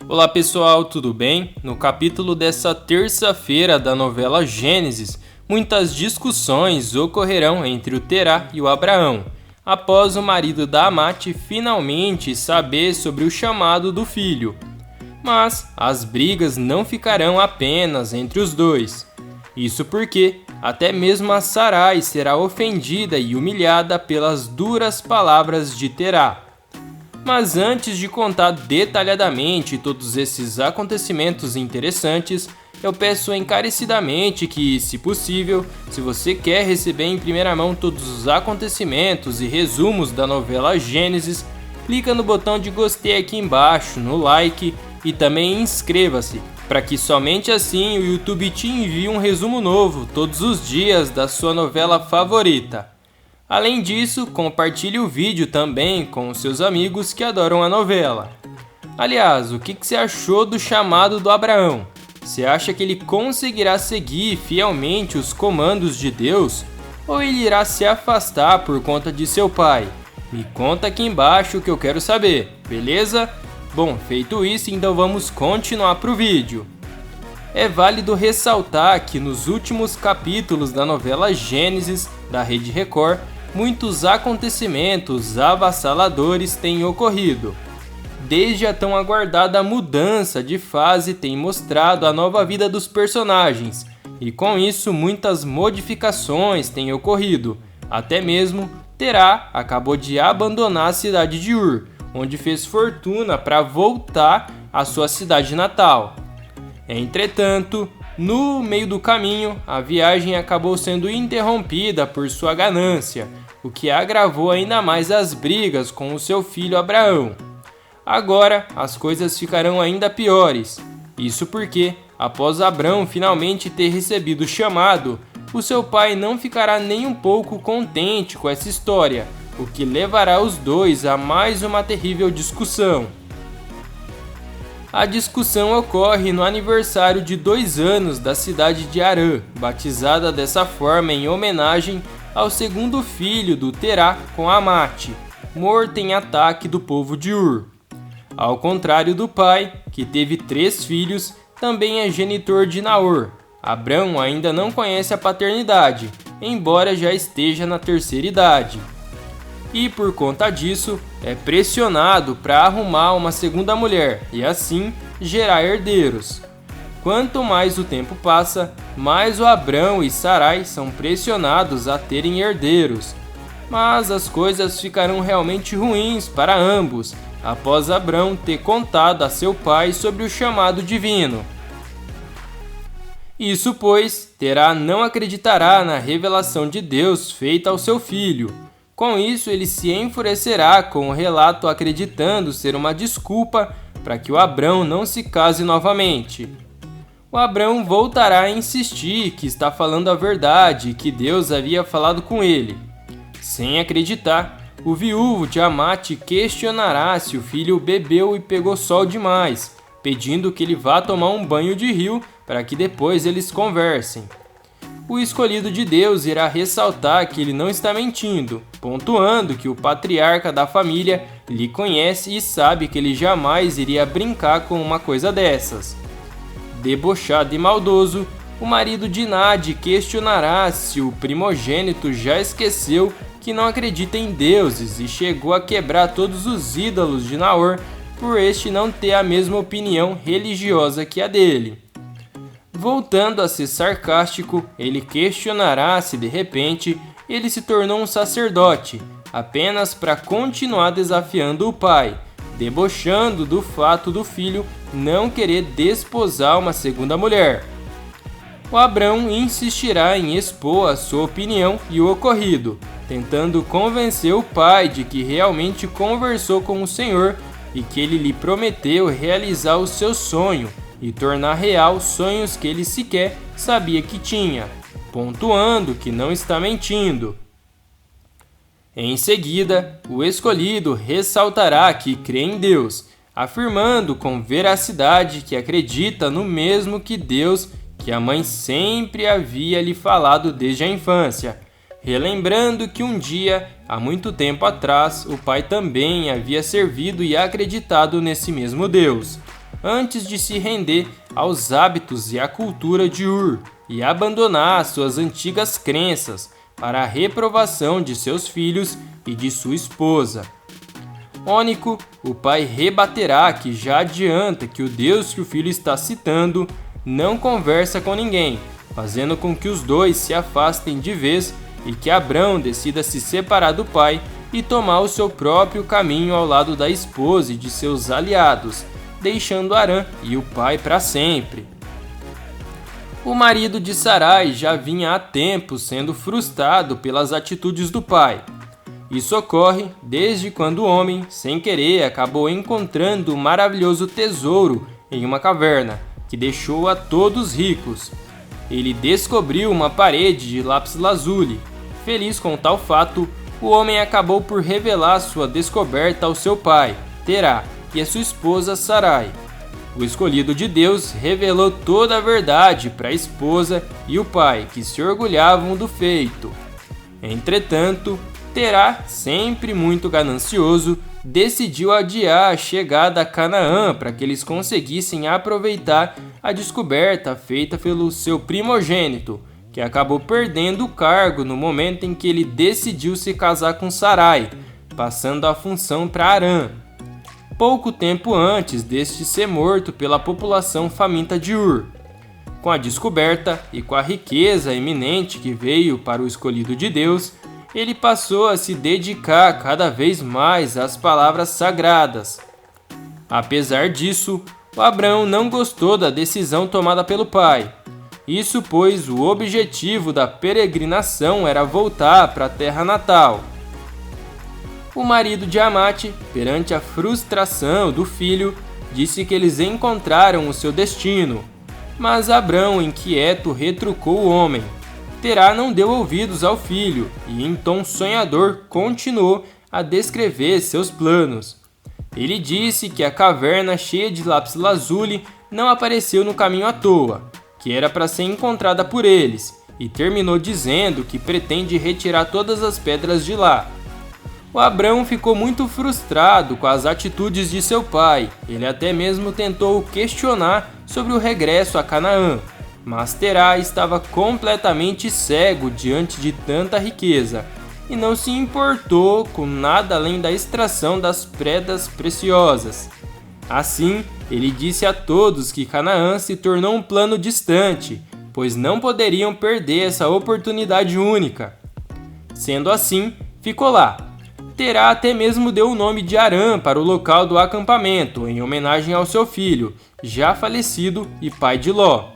Olá pessoal, tudo bem? No capítulo dessa terça-feira da novela Gênesis, muitas discussões ocorrerão entre o Terá e o Abraão, após o marido da Amate finalmente saber sobre o chamado do filho. Mas as brigas não ficarão apenas entre os dois. Isso porque até mesmo a Sarai será ofendida e humilhada pelas duras palavras de Terá. Mas antes de contar detalhadamente todos esses acontecimentos interessantes, eu peço encarecidamente que, se possível, se você quer receber em primeira mão todos os acontecimentos e resumos da novela Gênesis, clica no botão de gostei aqui embaixo, no like e também inscreva-se, para que somente assim o YouTube te envie um resumo novo todos os dias da sua novela favorita. Além disso, compartilhe o vídeo também com seus amigos que adoram a novela. Aliás, o que você achou do chamado do Abraão? Você acha que ele conseguirá seguir fielmente os comandos de Deus? Ou ele irá se afastar por conta de seu pai? Me conta aqui embaixo que eu quero saber, beleza? Bom, feito isso, então vamos continuar pro vídeo. É válido ressaltar que nos últimos capítulos da novela Gênesis, da Rede Record, muitos acontecimentos avassaladores têm ocorrido. Desde a tão aguardada mudança de fase tem mostrado a nova vida dos personagens, e com isso muitas modificações têm ocorrido. Até mesmo Terá acabou de abandonar a cidade de Ur, onde fez fortuna para voltar à sua cidade natal. Entretanto, no meio do caminho, a viagem acabou sendo interrompida por sua ganância, o que agravou ainda mais as brigas com o seu filho Abraão. Agora, as coisas ficarão ainda piores. Isso porque, após Abraão finalmente ter recebido o chamado, o seu pai não ficará nem um pouco contente com essa história, o que levará os dois a mais uma terrível discussão. A discussão ocorre no aniversário de 2 anos da cidade de Harã, batizada dessa forma em homenagem ao segundo filho do Terá com Amate, morto em ataque do povo de Ur. Ao contrário do pai, que teve 3 filhos, também é genitor de Naor. Abrão ainda não conhece a paternidade, embora já esteja na terceira idade. E por conta disso, é pressionado para arrumar uma segunda mulher e assim gerar herdeiros. Quanto mais o tempo passa, mais o Abrão e Sarai são pressionados a terem herdeiros. Mas as coisas ficarão realmente ruins para ambos, após Abrão ter contado a seu pai sobre o chamado divino. Isso pois, Terá não acreditará na revelação de Deus feita ao seu filho. Com isso, ele se enfurecerá com o relato acreditando ser uma desculpa para que o Abrão não se case novamente. O Abrão voltará a insistir que está falando a verdade e que Deus havia falado com ele. Sem acreditar, o viúvo de Amate questionará se o filho bebeu e pegou sol demais, pedindo que ele vá tomar um banho de rio para que depois eles conversem. O escolhido de Deus irá ressaltar que ele não está mentindo, pontuando que o patriarca da família lhe conhece e sabe que ele jamais iria brincar com uma coisa dessas. Debochado e maldoso, o marido de Nade questionará se o primogênito já esqueceu que não acredita em deuses e chegou a quebrar todos os ídolos de Naor por este não ter a mesma opinião religiosa que a dele. Voltando a ser sarcástico, ele questionará se de repente ele se tornou um sacerdote, apenas para continuar desafiando o pai, debochando do fato do filho não querer desposar uma segunda mulher. O Abrão insistirá em expor a sua opinião e o ocorrido, tentando convencer o pai de que realmente conversou com o Senhor e que ele lhe prometeu realizar o seu sonho e tornar real sonhos que ele sequer sabia que tinha, pontuando que não está mentindo. Em seguida, o escolhido ressaltará que crê em Deus, afirmando com veracidade que acredita no mesmo que Deus que a mãe sempre havia lhe falado desde a infância, relembrando que um dia, há muito tempo atrás, o pai também havia servido e acreditado nesse mesmo Deus. antes de se render aos hábitos e à cultura de Ur e abandonar suas antigas crenças para a reprovação de seus filhos e de sua esposa. Ônico, o pai rebaterá que já adianta que o Deus que o filho está citando não conversa com ninguém, fazendo com que os dois se afastem de vez e que Abrão decida se separar do pai e tomar o seu próprio caminho ao lado da esposa e de seus aliados, deixando Arã e o pai para sempre. O marido de Sarai já vinha há tempo sendo frustrado pelas atitudes do pai. Isso ocorre desde quando o homem, sem querer, acabou encontrando um maravilhoso tesouro em uma caverna, que deixou a todos ricos. Ele descobriu uma parede de lápis-lazuli. Feliz com tal fato, o homem acabou por revelar sua descoberta ao seu pai, Terá, e a sua esposa Sarai. O escolhido de Deus revelou toda a verdade para a esposa e o pai, que se orgulhavam do feito. Entretanto, Terá, sempre muito ganancioso, decidiu adiar a chegada a Canaã para que eles conseguissem aproveitar a descoberta feita pelo seu primogênito, que acabou perdendo o cargo no momento em que ele decidiu se casar com Sarai, passando a função para Arã. Pouco tempo antes deste ser morto pela população faminta de Ur. Com a descoberta e com a riqueza eminente que veio para o escolhido de Deus, ele passou a se dedicar cada vez mais às palavras sagradas. Apesar disso, o Abrão não gostou da decisão tomada pelo pai. Isso pois o objetivo da peregrinação era voltar para a terra natal. O marido de Amate, perante a frustração do filho, disse que eles encontraram o seu destino. Mas Abrão, inquieto, retrucou o homem. Terá não deu ouvidos ao filho e, em tom sonhador, continuou a descrever seus planos. Ele disse que a caverna cheia de lápis-lazuli não apareceu no caminho à toa, que era para ser encontrada por eles, e terminou dizendo que pretende retirar todas as pedras de lá. O Abrão ficou muito frustrado com as atitudes de seu pai. Ele até mesmo tentou questionar sobre o regresso a Canaã, mas Terá estava completamente cego diante de tanta riqueza e não se importou com nada além da extração das pedras preciosas. Assim, ele disse a todos que Canaã se tornou um plano distante, pois não poderiam perder essa oportunidade única. Sendo assim, ficou lá. Terá até mesmo deu o nome de Arã para o local do acampamento, em homenagem ao seu filho, já falecido e pai de Ló.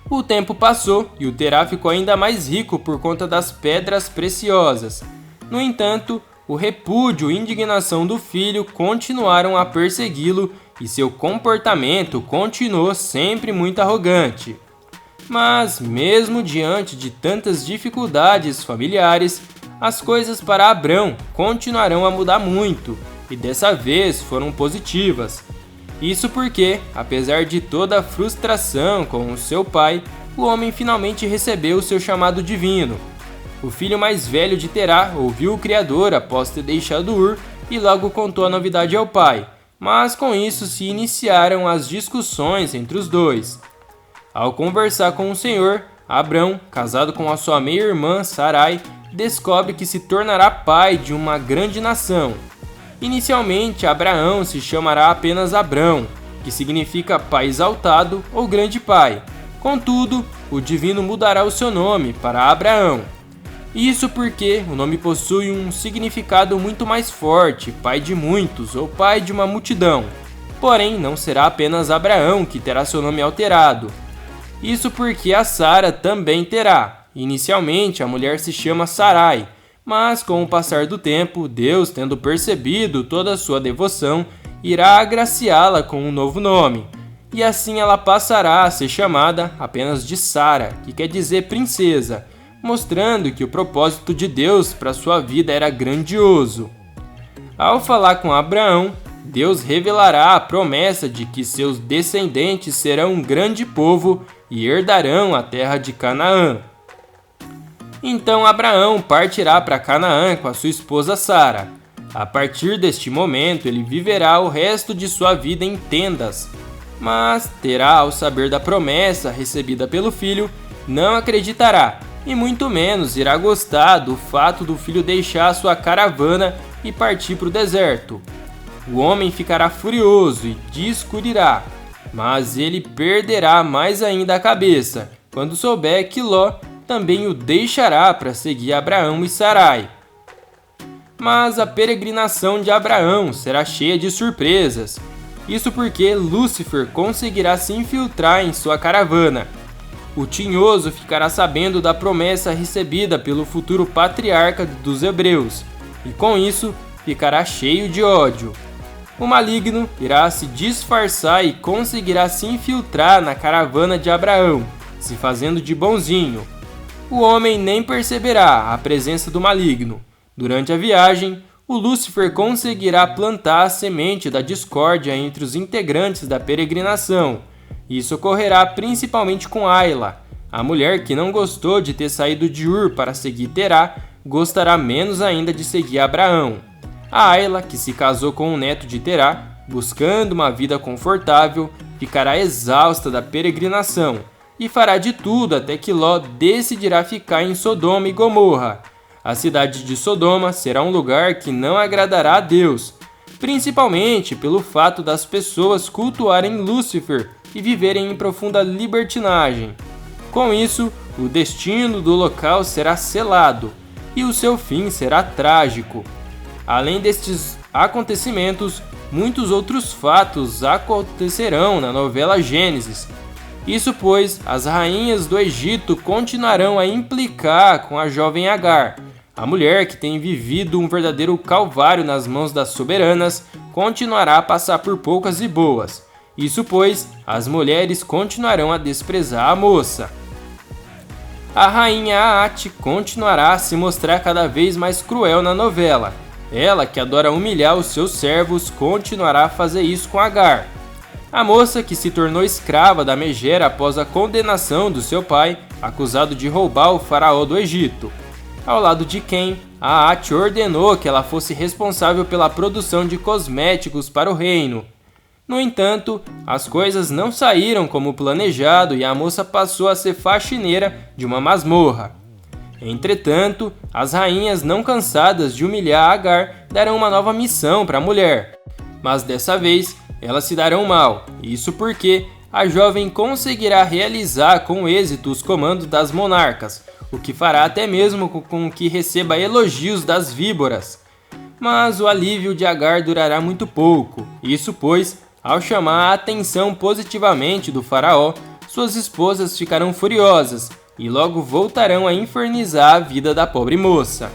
O tempo passou e o Terá ficou ainda mais rico por conta das pedras preciosas. No entanto, o repúdio e indignação do filho continuaram a persegui-lo e seu comportamento continuou sempre muito arrogante. Mas, mesmo diante de tantas dificuldades familiares, as coisas para Abrão continuarão a mudar muito, e dessa vez foram positivas. Isso porque, apesar de toda a frustração com o seu pai, o homem finalmente recebeu o seu chamado divino. O filho mais velho de Terá ouviu o Criador após ter deixado Ur e logo contou a novidade ao pai, mas com isso se iniciaram as discussões entre os dois. Ao conversar com o Senhor, Abrão, casado com a sua meia-irmã Sarai, descobre que se tornará pai de uma grande nação. Inicialmente, Abraão se chamará apenas Abrão, que significa pai exaltado ou grande pai. Contudo, o divino mudará o seu nome para Abraão. Isso porque o nome possui um significado muito mais forte, pai de muitos ou pai de uma multidão. Porém, não será apenas Abraão que terá seu nome alterado. Isso porque a Sara também terá. Inicialmente, a mulher se chama Sarai, mas com o passar do tempo, Deus, tendo percebido toda a sua devoção, irá agraciá-la com um novo nome. E assim ela passará a ser chamada apenas de Sara, que quer dizer princesa, mostrando que o propósito de Deus para sua vida era grandioso. Ao falar com Abraão, Deus revelará a promessa de que seus descendentes serão um grande povo e herdarão a terra de Canaã. Então Abraão partirá para Canaã com a sua esposa Sara. A partir deste momento, ele viverá o resto de sua vida em tendas. Mas terá, ao saber da promessa recebida pelo filho, não acreditará, e muito menos irá gostar do fato do filho deixar sua caravana e partir para o deserto. O homem ficará furioso e discutirá, mas ele perderá mais ainda a cabeça quando souber que Ló também o deixará para seguir Abraão e Sarai. Mas a peregrinação de Abraão será cheia de surpresas. Isso porque Lúcifer conseguirá se infiltrar em sua caravana. O tinhoso ficará sabendo da promessa recebida pelo futuro patriarca dos hebreus, e com isso ficará cheio de ódio. O maligno irá se disfarçar e conseguirá se infiltrar na caravana de Abraão, se fazendo de bonzinho. O homem nem perceberá a presença do maligno. Durante a viagem, o Lúcifer conseguirá plantar a semente da discórdia entre os integrantes da peregrinação. Isso ocorrerá principalmente com Ayla. A mulher que não gostou de ter saído de Ur para seguir Terá, gostará menos ainda de seguir Abraão. A Ayla, que se casou com o neto de Terá, buscando uma vida confortável, ficará exausta da peregrinação e fará de tudo até que Ló decidirá ficar em Sodoma e Gomorra. A cidade de Sodoma será um lugar que não agradará a Deus, principalmente pelo fato das pessoas cultuarem Lúcifer e viverem em profunda libertinagem. Com isso, o destino do local será selado e o seu fim será trágico. Além destes acontecimentos, muitos outros fatos acontecerão na novela Gênesis. Isso pois, as rainhas do Egito continuarão a implicar com a jovem Agar. A mulher que tem vivido um verdadeiro calvário nas mãos das soberanas continuará a passar por poucas e boas. Isso pois, as mulheres continuarão a desprezar a moça. A rainha Aate continuará a se mostrar cada vez mais cruel na novela. Ela, que adora humilhar os seus servos, continuará a fazer isso com Agar. A moça, que se tornou escrava da megera após a condenação do seu pai, acusado de roubar o faraó do Egito. Ao lado de quem, a Aate ordenou que ela fosse responsável pela produção de cosméticos para o reino. No entanto, as coisas não saíram como planejado e a moça passou a ser faxineira de uma masmorra. Entretanto, as rainhas, não cansadas de humilhar Agar, darão uma nova missão para a mulher. Mas dessa vez, elas se darão mal, isso porque a jovem conseguirá realizar com êxito os comandos das monarcas, o que fará até mesmo com que receba elogios das víboras. Mas o alívio de Agar durará muito pouco, isso pois, ao chamar a atenção positivamente do faraó, suas esposas ficarão furiosas e logo voltarão a infernizar a vida da pobre moça.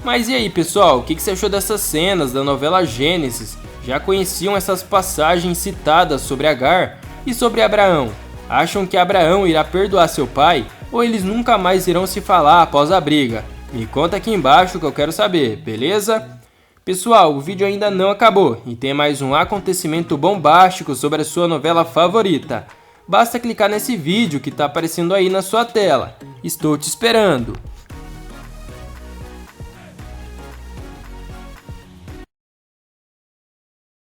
Mas e aí, pessoal, o que você achou dessas cenas da novela Gênesis? Já conheciam essas passagens citadas sobre Agar e sobre Abraão? Acham que Abraão irá perdoar seu pai ou eles nunca mais irão se falar após a briga? Me conta aqui embaixo que eu quero saber, beleza? Pessoal, o vídeo ainda não acabou e tem mais um acontecimento bombástico sobre a sua novela favorita. Basta clicar nesse vídeo que está aparecendo aí na sua tela. Estou te esperando!